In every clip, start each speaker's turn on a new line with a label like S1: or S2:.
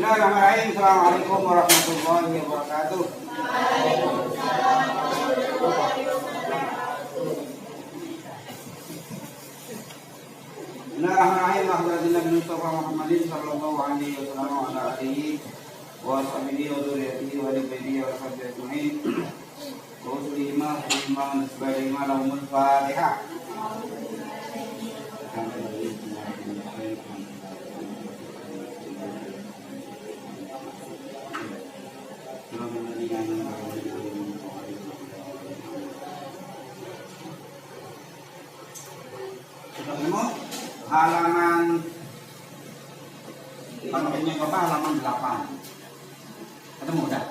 S1: Bismillahirrahmanirrahim. Assalamualaikum warahmatullahi wabarakatuh. Bismillahirrahmanirrahim. Alhamdulillah Mustafa Muhammadin sallallahu alaihi wasallam wa ala alihi wa sahbihi wa dzurriyyatihi wa alihi wa sahbihi ajma'in. Wa usulima wa nasbahima lahumul Fatihah. Ketemu halaman panopennya Bapak halaman 8. Ketemu udah?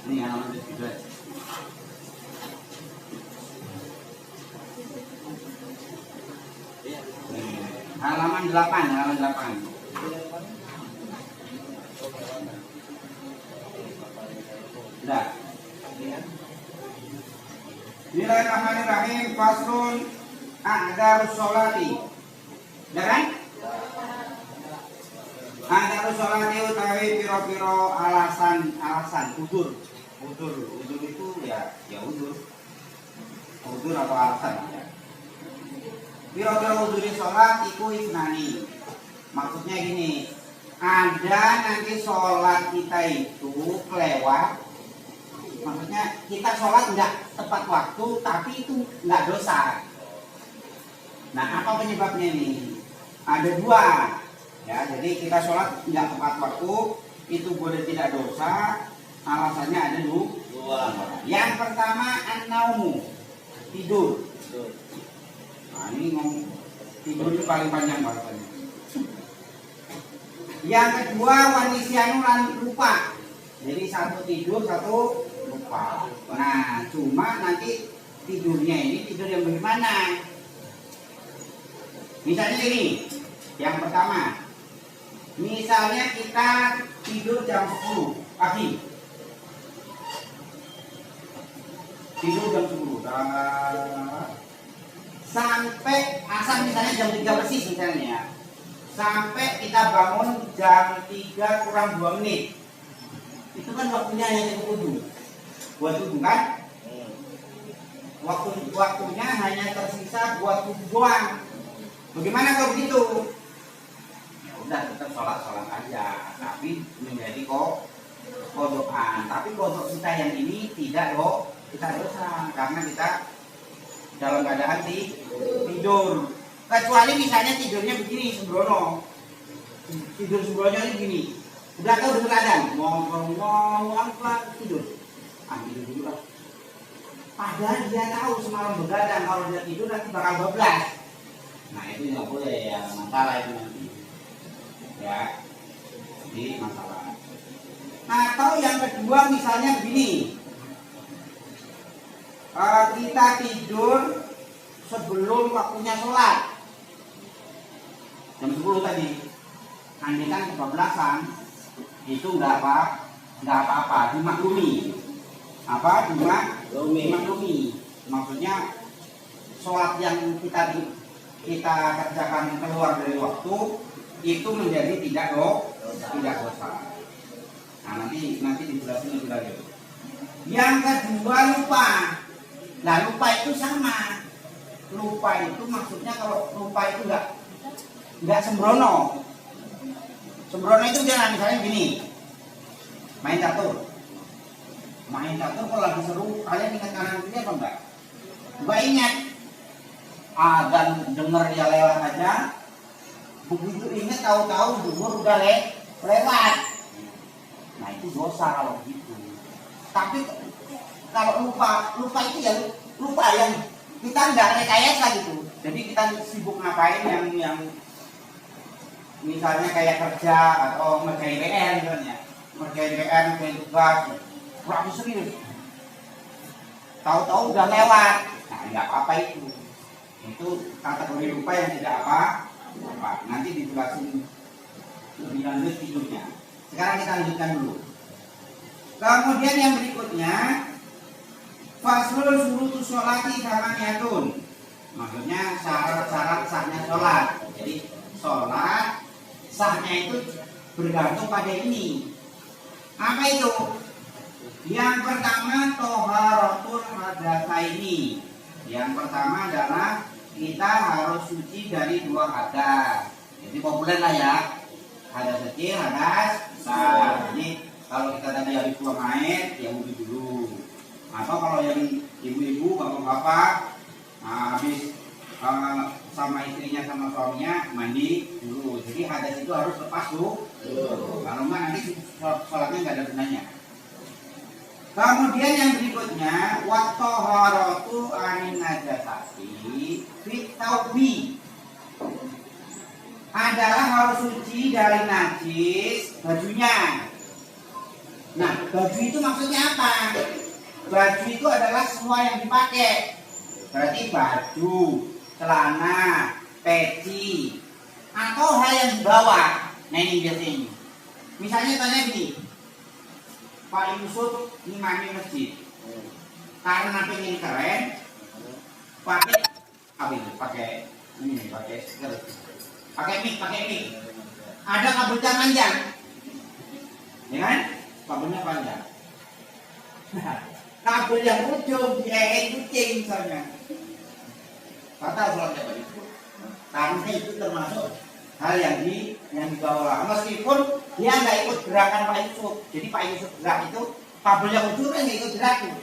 S1: Ini halaman 17. Halaman 8. Sudah. Bismillahirrahmanirrahim. Faslun a'dzarus sholati. Ya kan? A'dzarus sholati utawi piro-piro alasan udzur. Udzur itu ya udzur. Udzur atau alasan ya. Piro-piro udzuri sholat iku isnani. Maksudnya gini, ada nanti sholat kita itu kelewat. Maksudnya kita sholat nggak tepat waktu, tapi itu nggak dosa. Nah, apa penyebabnya nih? Ada dua. Ya, jadi kita sholat nggak tepat waktu, itu boleh tidak dosa. Alasannya ada dua. Yang pertama an-naumu, tidur. Nah, ini ngomong tidur itu paling panjang bahasanya. Yang kedua wanisyanu lan lupa. Jadi satu tidur, satu lupa. Nah, cuma nanti tidurnya ini tidur yang bagaimana? Misalnya ini, yang pertama, misalnya kita tidur jam 10 pagi. Tidur jam 10 sampai asal misalnya jam 3 persis misalnya. Sampai kita bangun jam 3 kurang 2 menit. Itu kan waktunya hanya wudhu. Buat wudhu kan? Waktunya hanya tersisa buat wudhu doang. Bagaimana kalau begitu? Ya udah tetap sholat aja, tapi menjadi kodokan. Tapi kodok kita yang ini tidak kita dosa karena kita dalam keadaan tidur. Kecuali misalnya tidurnya begini sembrono. Tidur sembrono ini begini. Udah tahu dengar adzan, ngomong apa tidur. Tidur dulu lah. Padahal dia tahu semalam begadang, kalau dia tidur nanti bakal bablas. Nah itu nggak boleh ya, masalah itu nanti ya, jadi masalah. Atau yang kedua misalnya begini, kita tidur sebelum waktunya sholat jam 10 tadi, andai kan kebablasan itu nggak apa-apa, dimaklumi. Dimaklumi. Maksudnya sholat yang kita kerjakan keluar dari waktu itu menjadi tidak dosa. Nah nanti dijelasin lebih lanjut. Yang kedua lupa. Nah lupa itu sama. Lupa itu maksudnya kalau lupa itu nggak sembrono. Sembrono itu jangan misalnya gini, main catur kalau lagi seru kalian ingat kanan kiri apa enggak? Enggak ingat. Dan denger dia lewat aja, begitu ingat tahu-tahu umur udah lewat. Nah itu dosa kalau gitu. Tapi kalau lupa itu ya lupa yang kita nggak rekayasa gitu. Jadi kita sibuk ngapain yang misalnya kayak kerja atau ngerjain PR misalnya, ngerjain tugas, kurang serius. Tahu-tahu udah lewat. Nah nggak apa-apa itu. Itu kategori lupa yang tidak apa. Nanti dijelasin lebih lanjut tidurnya. Sekarang kita lanjutkan dulu. Kemudian yang berikutnya, faslul syurutus sholati samaniyatun. Maksudnya syarat-syarat sahnya sholat. Jadi sholat sahnya itu bergantung pada ini. Apa itu? Yang pertama toharatul hadatsaini. Yang pertama adalah kita harus suci dari dua hadas. Jadi populer lah ya. Hadas kecil, hadas besar. Jadi kalau kita tadi habis buang air, ya wudhu dulu. Atau kalau yang ibu-ibu, bapak-bapak, habis sama istrinya sama suaminya mandi dulu. Jadi hadas itu harus lepas dulu. Kalau enggak nanti sholatnya nggak ada gunanya. Kemudian yang berikutnya wat-taharatu anin najasati fit taubi adalah harus suci dari najis bajunya. Nah, baju itu maksudnya apa? Baju itu adalah semua yang dipakai. Berarti baju, celana, peci, atau hal yang dibawa. Nah ini biasanya. Misalnya tanya gini, Pak Yusuf ngimami masjid, karena pengen keren, pakai apa itu? Pakai ini, pakai stiker, pakai mic. Ada kabelnya panjang, ya kan? Kabelnya panjang. Kabel yang ujung di kucing misalnya. Kata sholatnya Pak Yusuf. Karena itu termasuk hal yang dibawa. Meskipun dia nggak ikut gerakan Pak Yusuf. Jadi Pak Yusuf gerak itu kabelnya ujung kan nggak ikut gerak itu.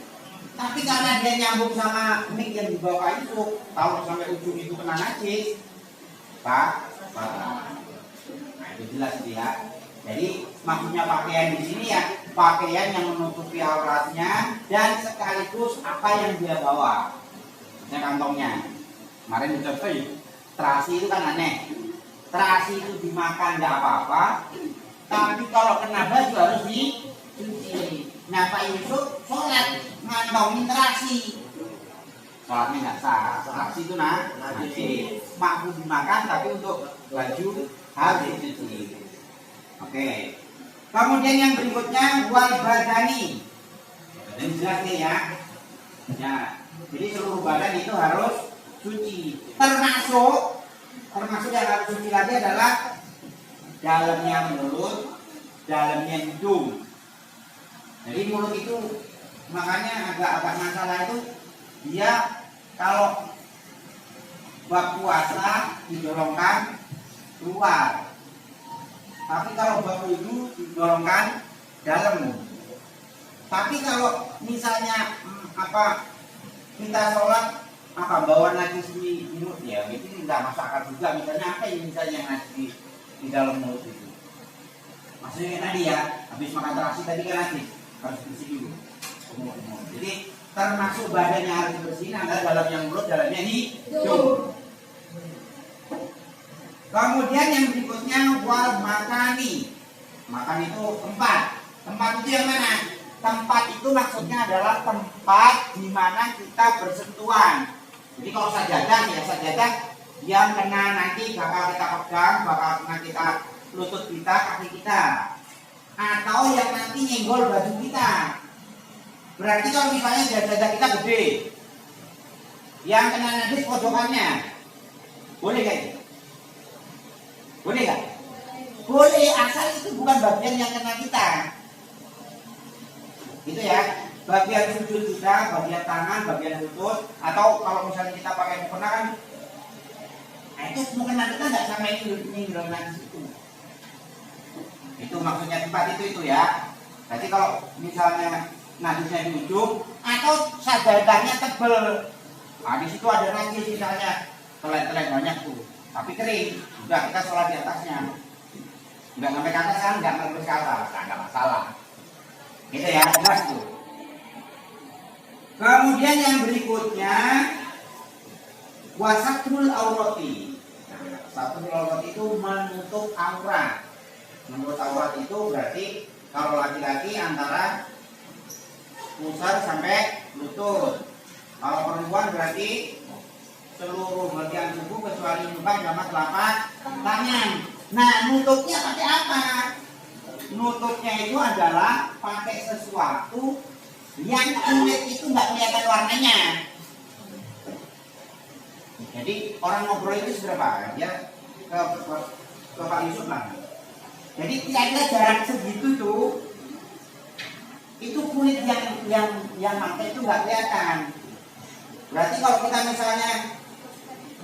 S1: Tapi karena dia nyambung sama mic yang dibawa Pak Yusuf, tahu sampai ujung itu kena najis, Pak. Nah itu jelas dia. Jadi maksudnya pakaian di sini ya pakaian yang menutupi auratnya dan sekaligus apa yang dia bawa. Misalnya kantongnya. Kemarin dicontoh ya, terasi itu kan aneh. Terasi itu dimakan nggak apa-apa, tapi kalau kena baju harus dicuci. Nah Pak Yusuf sholat ngantongin terasi, sholatnya nggak sah. Terasi itu najis, mampu dimakan tapi untuk baju harus dicuci. Oke. Kemudian yang berikutnya wal badani. Ini jelas nih ya. Ya, jadi seluruh badan itu harus suci. Termasuk yang harus suci lagi adalah dalamnya mulut, dalamnya hidung. Jadi mulut itu makanya agak masalah itu dia kalau bab puasa didorongkan keluar. Tapi kalau bab wudu didorongkan dalam. Tapi kalau misalnya kita sholat bawa najis di mulut ya, itu tidak masuk akal juga. Misalnya apa yang najis di dalam mulut itu? Maksudnya tadi ya, habis makan terasi tadi kan najis, harus bersih dulu. Jadi termasuk badannya harus dibersihin antara dalamnya mulut, dalamnya hidung. Kemudian yang berikutnya wal makani. Makan itu tempat. Tempat itu yang mana? Tempat itu maksudnya adalah tempat di mana kita bersentuhan. Jadi kalau sajadah ya sajadah yang kena nanti bakal kita pegang, bakal kena kita lutut kita, kaki kita. Atau yang nanti nyenggol baju kita. Berarti kalau misalnya sajadah kita gede, yang kena najis pojokannya, boleh gak itu? Boleh gak? Boleh, asal itu bukan bagian yang kena kita. Gitu ya. Bagian sujud kita, bagian tangan, bagian lutut, atau kalau misalnya kita pakai mukena kan, itu mukena kita nggak sampai ini najis itu. Itu maksudnya tempat itu ya. Jadi kalau misalnya najisnya di ujung, atau sajadahnya tebel, nah di situ ada najis misalnya, telet-telet banyak tuh, tapi kering. Udah kita sholat di atasnya, nggak sampai ke atas kan, nggak sampai ke atas, nggak masalah. Gitu ya, jelas tuh. Kemudian yang berikutnya wasatrul aurati. Satrul aurati itu menutup aurat. Menutup aurat itu berarti kalau laki-laki antara pusar sampai lutut. Kalau perempuan berarti seluruh bagian tubuh kecuali muka sama telapak tangan. Nah, nutupnya pakai apa? Nutupnya itu adalah pakai sesuatu yang kulit itu nggak kelihatan warnanya. Jadi orang ngobrol itu seberapa? Ya ke Pak Yusuf lah. Jadi kira-kira jarak segitu tuh, itu kulit yang mata itu nggak kelihatan. Berarti kalau kita misalnya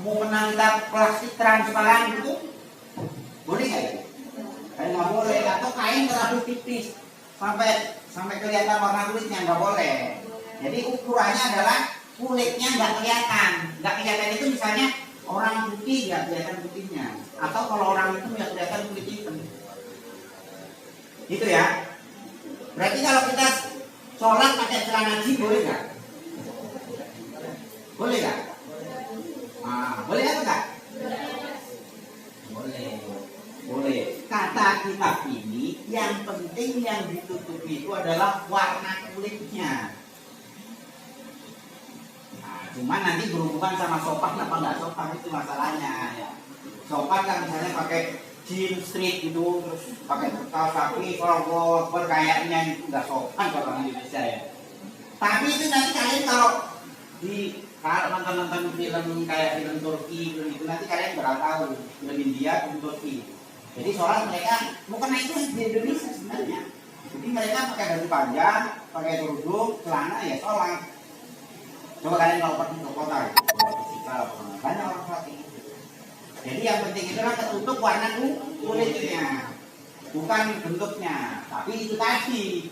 S1: mau menangkap plastik transparan gitu, boleh nggak ya? Kayak nggak boleh. Atau kain terlalu tipis sampai kelihatan warna kulitnya, nggak boleh. Jadi ukurannya adalah kulitnya nggak kelihatan. Nggak kelihatan itu misalnya orang putih nggak kelihatan putihnya, atau kalau orang hitam nggak kelihatan kulit hitam. Gitu ya. Berarti kalau kita sholat pakai celana jeans boleh nggak? Boleh nggak? Boleh apa enggak? Boleh. Boleh. Kata kitab ini yang penting yang ditutupi itu adalah warna kulitnya. Nah, cuman nanti berhubungan sama sopan apa enggak sopan itu masalahnya ya. Sopan kan misalnya pakai jeans street gitu, terus pakai kaos kaki kalau berkayaknya itu enggak sopan kalau orang Indonesia ya. Tapi itu nanti kalian kalau nonton film kayak film Turki itu nanti kalian bakal tahu film India film Turki. Jadi sholat mereka bukan itu di Indonesia sebenarnya. Jadi mereka pakai baju panjang, pakai kerudung, celana ya sholat. Coba kalian kalau pergi ke kota itu, banyak orang sholat ini. Jadi yang penting itu adalah ketutup warna kulitnya, bukan bentuknya. Tapi itu tadi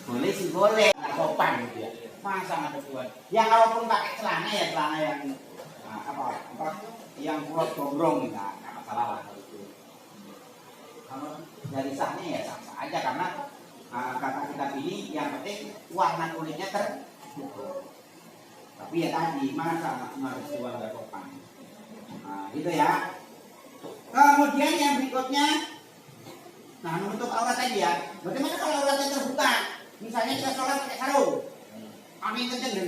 S1: boleh sih boleh, nggak sopan gitu ya. Masa nggak ada. Ya kalaupun pakai celana ya celana yang yang kulot gondrong nggak masalah lah itu. Kalau dari sahnya ya sah aja karena kata kitab ini yang penting warna kulitnya tertutup. Tapi ya tadi masa harus keluar nggak sopan. Gitu ya. Kemudian yang berikutnya, menutup aurat tadi ya. Bagaimana kalau auratnya terbuka? Misalnya kita sholat pakai sarung. Angin kenceng dari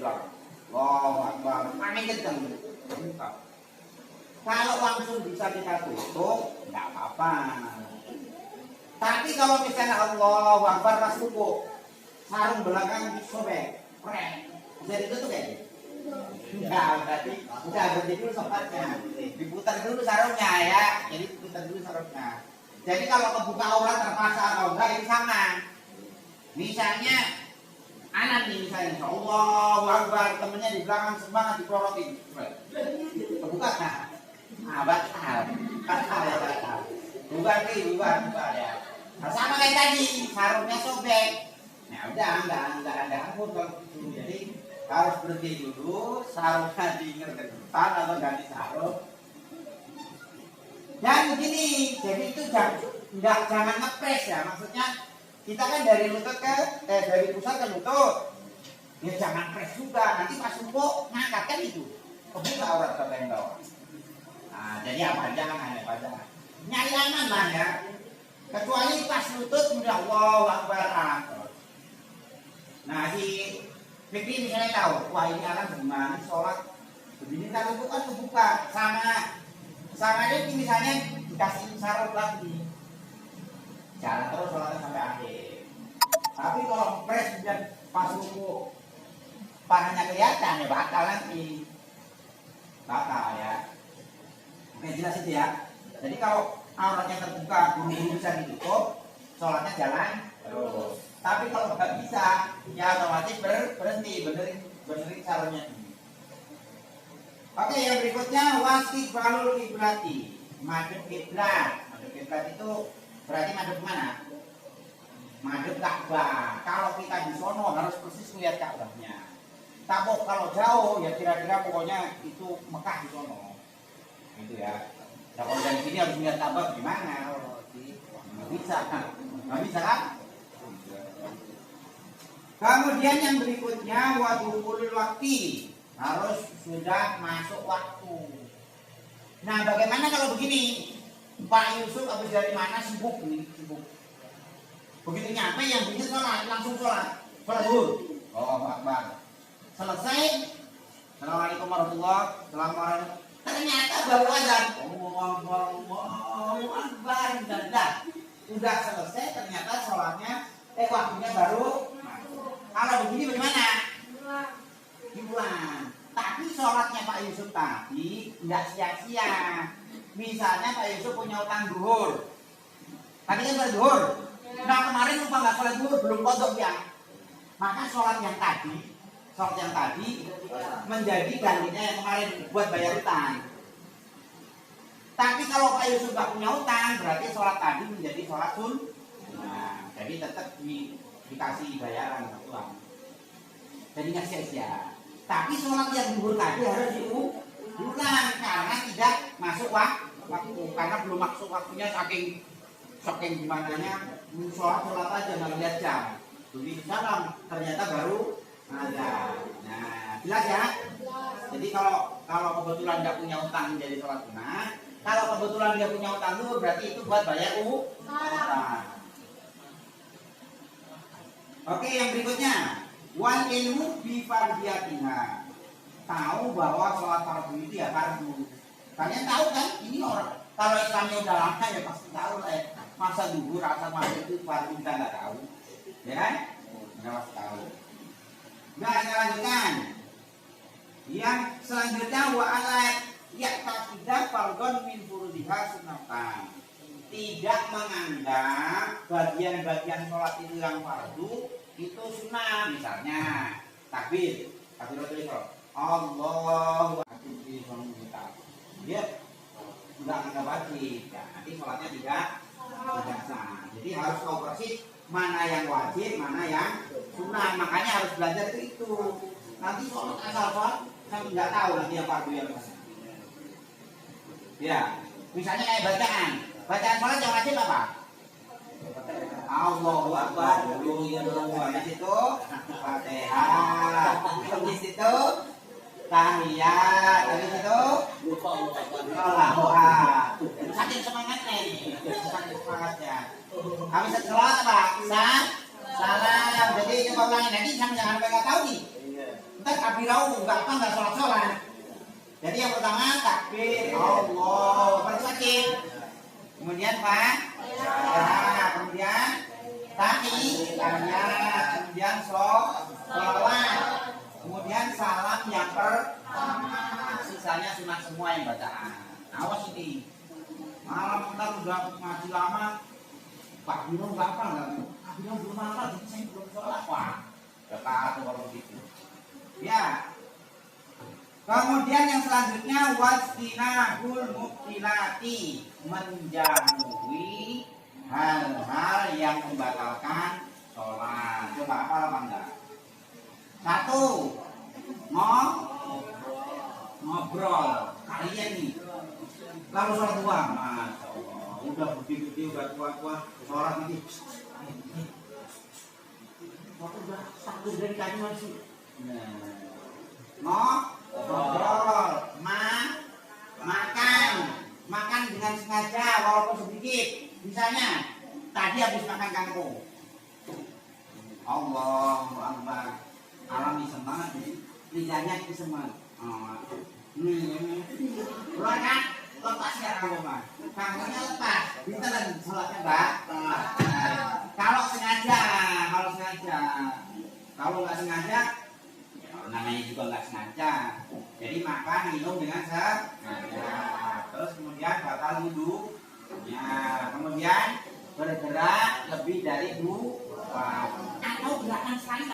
S1: belakang. Allahu Akbar. Angin kenceng. Kalau langsung bisa kita tutup, nggak apa-apa. Tapi kalau misalnya Allahu Akbar pas ruku, sarung belakang sobek, bisa ditutup ya? Enggak, berarti dulu sempatnya. Diputar dulu sarungnya ya. Jadi diputar dulu sarungnya. Jadi kalau kebuka aurat terpaksa atau enggak itu sama. Misalnya anak nih misalnya, Allahu Akbar, temennya di belakang semangat diprorotin, kebuka nah, batal ya batal, bukan ya. Nah, sama kayak tadi, sarungnya sobek, nah udah nggak ada ampun kalau gitu. Jadi harus berhenti dulu, sarungnya diingat ke depan atau ganti sarung. Dan begini, jadi itu jangan ngepres ya, maksudnya. Kita kan dari lutut dari pusat ke lutut, ya jangan press juga, nanti pas ruko ngangkat kan itu, kebuka aurat kata yang bawah. Nah, jadi apa aja, nyari aman lah ya. Kecuali pas lutut, udah Allahu Akbar. Nah si Fikri misalnya tahu, wah ini akan gimana sholat, begini kan ruko kan kebuka, sama dia misalnya dikasih sarung lagi. Jalan terus sholatnya sampai akhir. Tapi kalau press dan pas ruku pahanya kelihatan ya batal nanti. Batal ya. Oke jelas itu ya. Jadi kalau auratnya terbuka, buru-buru bisa ditutup, sholatnya jalan terus. Tapi kalau nggak bisa, ya otomatis berhenti, benerin sarungnya. Oke yang berikutnya wastiqbalul kiblati, madhep kiblat. Madhep kiblat itu berarti madhep mana? Madhep Ka'bah. Kalau kita di sono harus persis melihat Ka'bahnya. Tapi kalau jauh ya kira-kira pokoknya itu Mekah di sono. Gitu ya. Nah, kalau dari sini harus melihat Ka'bah gimana? Nggak bisa kan? Kemudian yang berikutnya wadhulul waktu, harus sudah masuk waktu. Nah, bagaimana kalau begini? Pak Yusuf habis dari mana sibuk. Begitu nyampe yang bikin sholat, langsung sholat dulu. Allahu Akbar. Selesai. Assalamualaikum warahmatullahi wabarakatuh. Ternyata baru azan. Allahu Akbar. Udah selesai ternyata sholatnya waktunya baru. Kalau begini bagaimana? Diulang. Tapi sholatnya Pak Yusuf tadi nggak sia-sia. Misalnya Pak Yusuf punya utang duhur, Tadi kan sholat zuhur. Nah kemarin lupa nggak sholat zuhur, belum kodok ya. Maka sholat yang tadi menjadi gantinya yang kemarin buat bayar utang. Tapi kalau Pak Yusuf nggak punya utang, berarti sholat tadi menjadi sholat sun. Nah, jadi tetap dikasih bayaran uang. Jadi nggak sia-sia. Tapi sholat yang zuhur tadi harus diulang karena tidak masuk waktu, karena belum masuk waktunya saking gimananya sholat aja nggak lihat jam. Begitu salam ternyata baru ada. Nah jelas ya. Jadi kalau kebetulan nggak punya utang menjadi sholat sunnah, kalau kebetulan dia punya utang dulu berarti itu buat bayar utang. Oke, yang berikutnya wal ilmu bi fardiyatiha. Tahu bahwa sholat fardu itu ya fardu. Kalian tahu kan? Ini orang kalau Islamnya udah lama ya pasti tahu lah ya. Masa zuhur asal maghrib itu fardu kita nggak tahu, ya kan? Nggak pasti tahu. Nah, kita lanjutkan. Yang selanjutnya wa alat ya tidak fardhon min furudiha sunnatan. Tidak menganggap bagian-bagian sholat itu yang fardu itu sunnah. Misalnya takbir Allahu Akbar, dia enggak anggap wajib ya, nanti sholatnya tidak sah. Jadi harus tahu persis mana yang wajib, mana yang sunnah. Makanya harus belajar itu. Nanti sholat asal kan nggak tahu nanti yang fardu yang mana. Ya, misalnya kayak bacaan sholat yang wajib apa? Allahu Akbar dulu ya dulu. Habis itu Fatihah. Habis itu tahiyat. Habis itu Allahu Akbar. Saking semangatnya nih. Saking semangatnya. Habis itu sholat apa? Salam. Jadi coba ulangin nanti jangan nggak tahu nih. Ntar kabirau nggak sholat. Jadi yang pertama takbir Allah wajib. Kemudian Fatihah, kemudian tahiyat, kemudian sholawat, kemudian salam yang pertama. Sisanya sunat semua yang bacaan. Awas ini. Malam ntar udah ngaji lama, Pak Bino nggak apa nggak? Pak Bino belum apa, jadi saya belum sholat. Wah, dekat kalau begitu. Ya. Kemudian yang selanjutnya wastinahul mubtilati, menjauhi hal-hal yang membatalkan sholat. Coba apa enggak? Satu, ngobrol. Kalian nih lalu sholat tua, masya Allah, udah gede-gede, udah tua-tua, sholat ini udah satu dari kayu masih. Ngobrol, makan dengan sengaja walaupun sedikit. Misalnya tadi habis makan kangkung, Allahu Akbar, alami semangat nih, lidahnya kesemangat. Keluar kan, lepas ya kangkung, kangkungnya lepas, bisa dan sholatnya kalau sengaja, kalau nggak sengaja. Namanya juga nggak sengaja, jadi makan minum dengan sengaja, terus kemudian batal wudhu, ya, kemudian bergerak lebih dari 2 atau gerakan selain